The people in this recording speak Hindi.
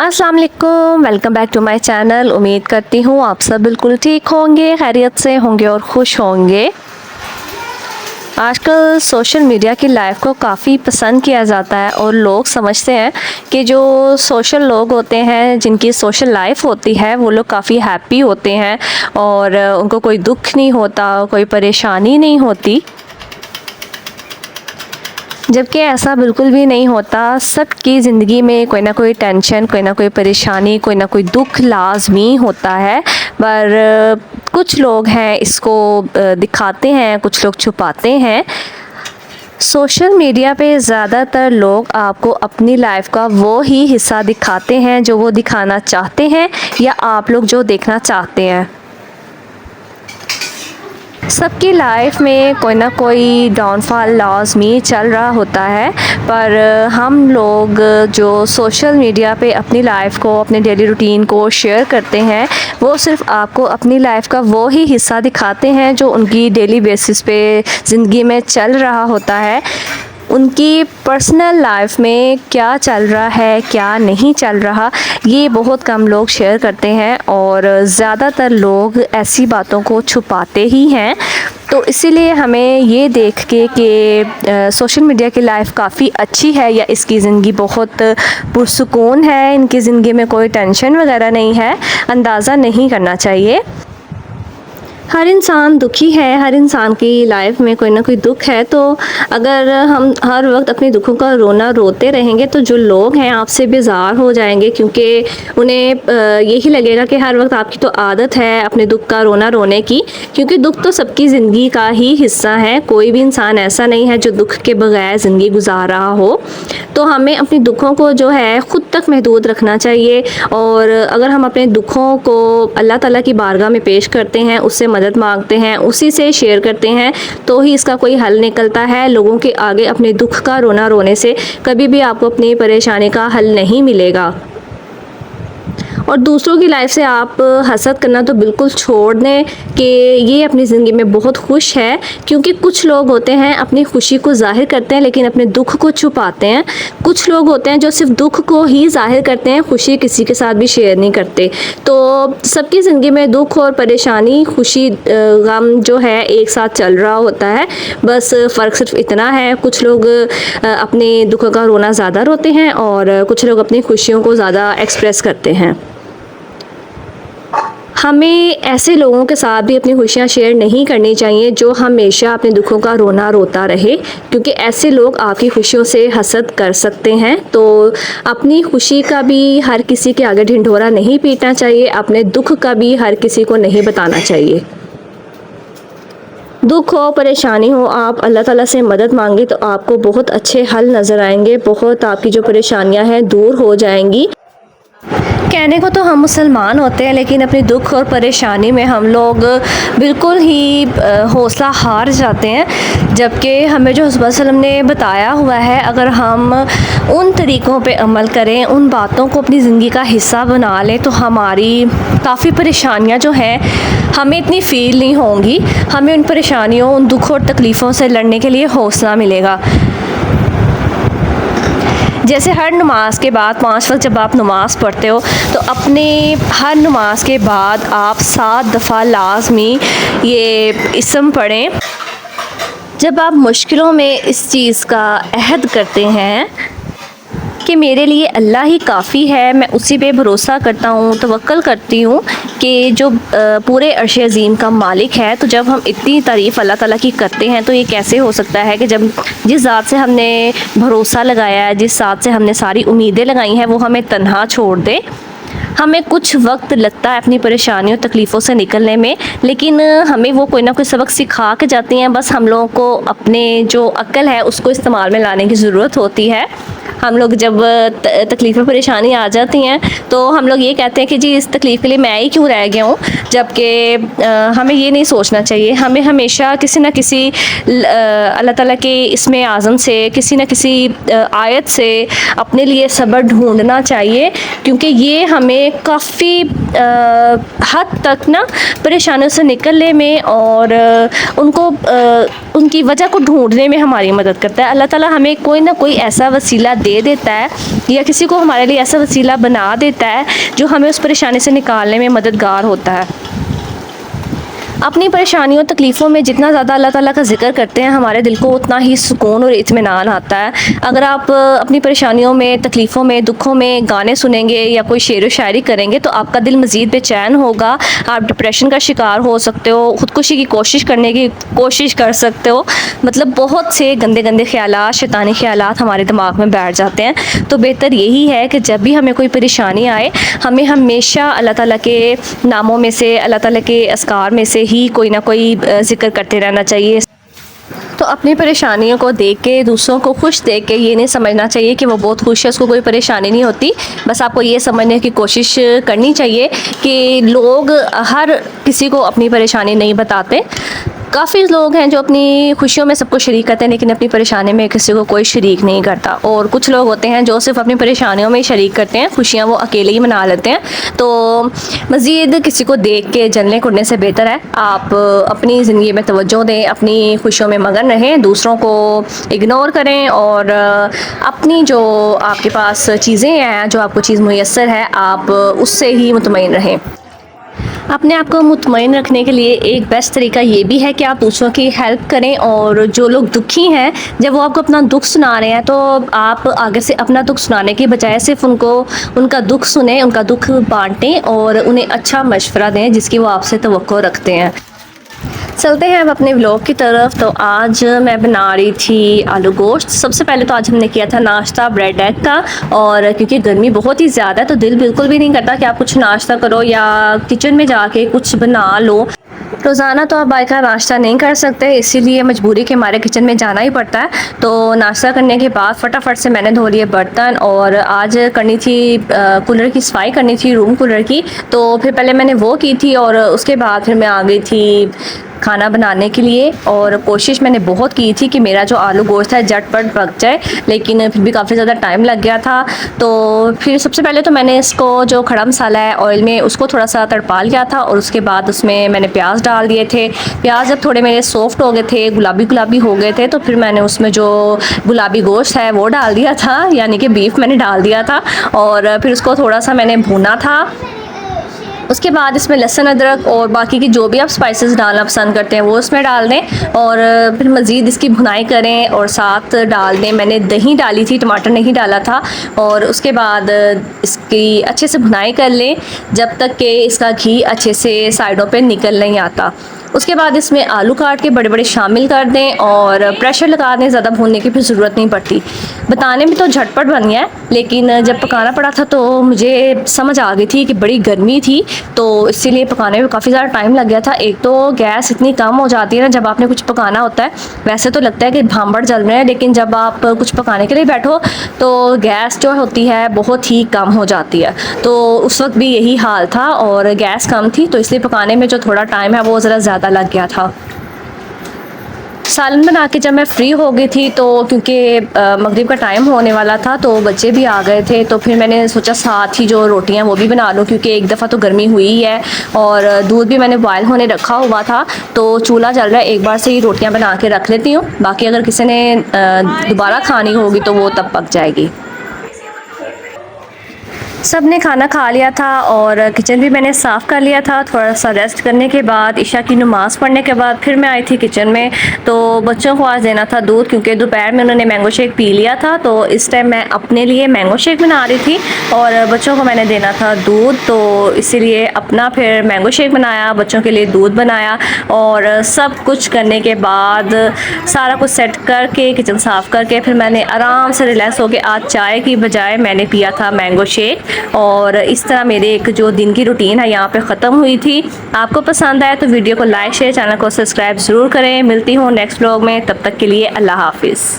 अस्सलाम वालेकुम, welcome back to my channel. उम्मीद करती हूँ आप सब बिल्कुल ठीक होंगे, खैरियत से होंगे और खुश होंगे। आजकल सोशल मीडिया की लाइफ को काफ़ी पसंद किया जाता है और लोग समझते हैं कि जो सोशल लोग होते हैं, जिनकी सोशल लाइफ होती है, वो लोग काफ़ी हैप्पी होते हैं और उनको कोई दुख नहीं होता, कोई परेशानी नहीं होती। जबकि ऐसा बिल्कुल भी नहीं होता। सबकी ज़िंदगी में कोई ना कोई टेंशन, कोई ना कोई परेशानी, कोई ना कोई दुख लाज़मी होता है। पर कुछ लोग हैं इसको दिखाते हैं, कुछ लोग छुपाते हैं। सोशल मीडिया पे ज़्यादातर लोग आपको अपनी लाइफ का वो ही हिस्सा दिखाते हैं जो वो दिखाना चाहते हैं या आप लोग जो देखना चाहते हैं। सबकी लाइफ में कोई ना कोई डाउनफॉल लाज़मी चल रहा होता है, पर हम लोग जो सोशल मीडिया पे अपनी लाइफ को, अपने डेली रूटीन को शेयर करते हैं, वो सिर्फ आपको अपनी लाइफ का वो ही हिस्सा दिखाते हैं जो उनकी डेली बेसिस पे ज़िंदगी में चल रहा होता है। उनकी पर्सनल लाइफ में क्या चल रहा है, क्या नहीं चल रहा, ये बहुत कम लोग शेयर करते हैं और ज़्यादातर लोग ऐसी बातों को छुपाते ही हैं। तो इसीलिए हमें ये देख के कि सोशल मीडिया की लाइफ काफ़ी अच्छी है या इसकी ज़िंदगी बहुत पुरसुकून है, इनकी ज़िंदगी में कोई टेंशन वगैरह नहीं है, अंदाज़ा नहीं करना चाहिए। हर इंसान दुखी है, हर इंसान की लाइफ में कोई ना कोई दुख है। तो अगर हम हर वक्त अपने दुखों का रोना रोते रहेंगे तो जो लोग हैं आपसे बेजार हो जाएंगे, क्योंकि उन्हें यही लगेगा कि हर वक्त आपकी तो आदत है अपने दुख का रोना रोने की, क्योंकि दुख तो सबकी ज़िंदगी का ही हिस्सा है। कोई भी इंसान ऐसा नहीं है जो दुख के बगैर ज़िंदगी गुजार रहा हो। तो हमें अपने दुखों को जो है ख़ुद तक महदूद रखना चाहिए और अगर हम अपने दुखों को अल्लाह ताला की बारगाह में पेश करते हैं, उससे मदद मांगते हैं, उसी से शेयर करते हैं, तो ही इसका कोई हल निकलता है। लोगों के आगे अपने दुख का रोना रोने से कभी भी आपको अपनी परेशानी का हल नहीं मिलेगा। और दूसरों की लाइफ से आप हसद करना तो बिल्कुल छोड़ दें कि ये अपनी ज़िंदगी में बहुत खुश है, क्योंकि कुछ लोग होते हैं अपनी खुशी को ज़ाहिर करते हैं लेकिन अपने दुख को छुपाते हैं। कुछ लोग होते हैं जो सिर्फ दुख को ही ज़ाहिर करते हैं, खुशी किसी के साथ भी शेयर नहीं करते। तो सबकी ज़िंदगी में दुख और परेशानी, खुशी, गम जो है एक साथ चल रहा होता है। बस फ़र्क सिर्फ इतना है, कुछ लोग अपने दुखों का रोना ज़्यादा रोते हैं और कुछ लोग अपनी खुशियों को ज़्यादा एक्सप्रेस करते हैं। हमें ऐसे लोगों के साथ भी अपनी खुशियाँ शेयर नहीं करनी चाहिए जो हमेशा अपने दुखों का रोना रोता रहे, क्योंकि ऐसे लोग आपकी खुशियों से हसद कर सकते हैं। तो अपनी खुशी का भी हर किसी के आगे ढिंढोरा नहीं पीटना चाहिए, अपने दुख का भी हर किसी को नहीं बताना चाहिए। दुख हो, परेशानी हो, आप अल्लाह ताला से मदद मांगे तो आपको बहुत अच्छे हल नज़र आएंगे, बहुत आपकी जो परेशानियां हैं दूर हो जाएंगी। कहने को तो हम मुसलमान होते हैं, लेकिन अपनी दुख और परेशानी में हम लोग बिल्कुल ही हौसला हार जाते हैं। जबकि हमें जो हुज़ूर सल्लल्लाहु अलैहि वसल्लम ने बताया हुआ है, अगर हम उन तरीक़ों पे अमल करें, उन बातों को अपनी ज़िंदगी का हिस्सा बना लें, तो हमारी काफ़ी परेशानियां जो हैं हमें इतनी फ़ील नहीं होंगी। हमें उन परेशानियों, उन दुख और तकलीफ़ों से लड़ने के लिए हौसला मिलेगा। जैसे हर नमाज के बाद 5 वक्त जब आप नमाज़ पढ़ते हो, तो अपने हर नमाज के बाद आप 7 दफ़ा लाज़मी ये इस्म पढ़ें। जब आप मुश्किलों में इस चीज़ का अहद करते हैं कि मेरे लिए अल्लाह ही काफ़ी है, मैं उसी पे भरोसा करता हूँ, तवक्कल करती हूँ कि जो पूरे अर्श अज़ीम का मालिक है। तो जब हम इतनी तारीफ़ अल्लाह ताला की करते हैं, तो ये कैसे हो सकता है कि जब जिस ज़ात से हमने भरोसा लगाया है, जिस ज़ात से हमने सारी उम्मीदें लगाई हैं, वो हमें तन्हा छोड़ दे। हमें कुछ वक्त लगता है अपनी परेशानियों, तकलीफ़ों से निकलने में, लेकिन हमें वो कोई ना कोई सबक सिखा के जाती हैं। बस हम लोगों को अपने जो अक्ल है उसको इस्तेमाल में लाने की ज़रूरत होती है। हम लोग जब तकलीफ़ें, परेशानी आ जाती हैं, तो हम लोग ये कहते हैं कि जी इस तकलीफ़ के लिए मैं ही क्यों रह गया हूँ, जबकि हमें ये नहीं सोचना चाहिए। हमें हमेशा किसी न किसी अल्लाह ताला के इसमें आज़म से, किसी न किसी आयत से अपने लिए सब्र ढूंढना चाहिए, क्योंकि ये हमें काफ़ी हद तक ना परेशानियों से निकलने में और उनको उनकी वजह को ढूंढने में हमारी मदद करता है। अल्लाह ताला हमें कोई ना कोई ऐसा वसीला दे देता है या किसी को हमारे लिए ऐसा वसीला बना देता है जो हमें उस परेशानी से निकालने में मददगार होता है। अपनी परेशानियों तकलीफ़ों में जितना ज़्यादा अल्लाह ताला का ज़िक्र करते हैं हमारे दिल को उतना ही सुकून और इत्मीनान आता है। अगर आप अपनी परेशानियों में, तकलीफ़ों में, दुखों में गाने सुनेंगे या कोई शेर व शायरी करेंगे तो आपका दिल मज़ीद बेचैन होगा। आप डिप्रेशन का शिकार हो सकते हो, ख़ुदकुशी की कोशिश करने की कोशिश कर सकते हो। मतलब बहुत से गंदे गंदे ख़यालात, शैतानी ख़यालात हमारे दिमाग में बैठ जाते हैं। तो बेहतर यही है कि जब भी हमें कोई परेशानी आए, हमें हमेशा अल्लाह ताला के नामों में से, अल्लाह ताला के अस्कार में से ही कोई ना कोई ज़िक्र करते रहना चाहिए। तो अपनी परेशानियों को देख के, दूसरों को खुश देख के ये नहीं समझना चाहिए कि वो बहुत खुश है, उसको कोई परेशानी नहीं होती। बस आपको ये समझने की कोशिश करनी चाहिए कि लोग हर किसी को अपनी परेशानी नहीं बताते। काफ़ी लोग हैं जो अपनी खुशियों में सबको शरीक करते हैं लेकिन अपनी परेशानी में किसी को कोई शरीक नहीं करता। और कुछ लोग होते हैं जो सिर्फ अपनी परेशानियों में ही शरीक करते हैं, खुशियाँ वो अकेले ही मना लेते हैं। तो मज़ीद किसी को देख के जलने कुड़ने से बेहतर है आप अपनी ज़िंदगी में तवज्जो दें, अपनी खुशियों में मगन रहें, दूसरों को इग्नोर करें और अपनी जो आपके पास चीज़ें हैं, जो आपको चीज़ मुयस्सर है, आप उससे ही मुतमईन रहें। अपने आप को मुतमईन रखने के लिए एक बेस्ट तरीका ये भी है कि आप दूसरों की हेल्प करें। और जो लोग दुखी हैं, जब वो आपको अपना दुख सुना रहे हैं तो आप आगे से अपना दुख सुनाने की बजाय सिर्फ उनको उनका दुख सुने, उनका दुख बांटें और उन्हें अच्छा मशवरा दें जिसकी वो आपसे तवक्को रखते हैं। चलते हैं अब अपने व्लॉग की तरफ। तो आज मैं बना रही थी आलू गोश्त। सबसे पहले तो आज हमने किया था नाश्ता ब्रेड एग का, और क्योंकि गर्मी बहुत ही ज़्यादा है तो दिल बिल्कुल भी नहीं करता कि आप कुछ नाश्ता करो या किचन में जाके कुछ बना लो। रोज़ाना तो आप बाइक का नाश्ता नहीं कर सकते, इसीलिए मजबूरी के हमारे किचन में जाना ही पड़ता है। तो नाश्ता करने के बाद फटाफट से मैंने धो लिए बर्तन, और आज करनी थी कूलर की सफाई करनी थी, रूम कूलर की। तो फिर पहले मैंने वो की थी और उसके बाद फिर मैं आ गई थी खाना बनाने के लिए। और कोशिश मैंने बहुत की थी कि मेरा जो आलू गोश्त है झटपट पक जाए, लेकिन फिर भी काफ़ी ज़्यादा टाइम लग गया था। तो फिर सबसे पहले तो मैंने इसको जो खड़ा मसाला है ऑयल में उसको थोड़ा सा तड़पा लिया था, और उसके बाद उसमें मैंने प्याज डाल दिए थे। प्याज जब थोड़े मेरे सॉफ्ट हो गए थे, गुलाबी गुलाबी हो गए थे, तो फिर मैंने उसमें जो गुलाबी गोश्त है वो डाल दिया था, यानी कि बीफ मैंने डाल दिया था। और फिर उसको थोड़ा सा मैंने भूना था। उसके बाद इसमें लहसुन, अदरक और बाकी की जो भी आप स्पाइसेस डालना पसंद करते हैं वो इसमें डाल दें, और फिर मज़ीद इसकी भुनाई करें और साथ डाल दें। मैंने दही डाली थी, टमाटर नहीं डाला था। और उसके बाद इसकी अच्छे से भुनाई कर लें जब तक कि इसका घी अच्छे से साइडों पे निकल नहीं आता। उसके बाद इसमें आलू काट के बड़े बड़े शामिल कर दें और प्रेशर लगा दें, ज़्यादा भूनने की फिर ज़रूरत नहीं पड़ती। बताने में तो झटपट बन गया है, लेकिन जब पकाना पड़ा था तो मुझे समझ आ गई थी कि बड़ी गर्मी थी, तो इसीलिए पकाने में काफ़ी ज़्यादा टाइम लग गया था। एक तो गैस इतनी कम हो जाती है ना जब आपने कुछ पकाना होता है। वैसे तो लगता है कि भांबड़ जल रहे हैं, लेकिन जब आप कुछ पकाने के लिए बैठो तो गैस जो होती है बहुत ही कम हो जाती है। तो उस वक्त भी यही हाल था, और गैस कम थी तो इसलिए पकाने में जो थोड़ा टाइम है वो ज़रा ज़्यादा लग गया था। सालन बना के जब मैं फ़्री हो गई थी, तो क्योंकि मगरिब का टाइम होने वाला था तो बच्चे भी आ गए थे, तो फिर मैंने सोचा साथ ही जो रोटियां वो भी बना लूँ, क्योंकि एक दफ़ा तो गर्मी हुई ही है और दूध भी मैंने बॉयल होने रखा हुआ था। तो चूल्हा जल रहा है, एक बार से ही रोटियां बना के रख लेती हूँ, बाकी अगर किसी ने दोबारा खानी होगी तो वो तब पक जाएगी। सब ने खाना खा लिया था और किचन भी मैंने साफ़ कर लिया था। थोड़ा सा रेस्ट करने के बाद, इशा की नमाज़ पढ़ने के बाद फिर मैं आई थी किचन में। तो बच्चों को आज देना था दूध, क्योंकि दोपहर में उन्होंने मैंगो शेक पी लिया था। तो इस टाइम मैं अपने लिए मैंगो शेक बना रही थी और बच्चों को मैंने देना था दूध, तो इसीलिए अपना फिर मैंगो शेक बनाया, बच्चों के लिए दूध बनाया। और सब कुछ करने के बाद, सारा कुछ सेट करके, किचन साफ़ करके, फिर मैंने आराम से रिलैक्स होकर आज चाय की बजाय मैंने पिया था मैंगो शेक। और इस तरह मेरे एक जो दिन की रूटीन है यहाँ पे ख़त्म हुई थी। आपको पसंद आए तो वीडियो को लाइक शेयर, चैनल को सब्सक्राइब ज़रूर करें। मिलती हूँ नेक्स्ट व्लॉग में, तब तक के लिए अल्लाह हाफिज़।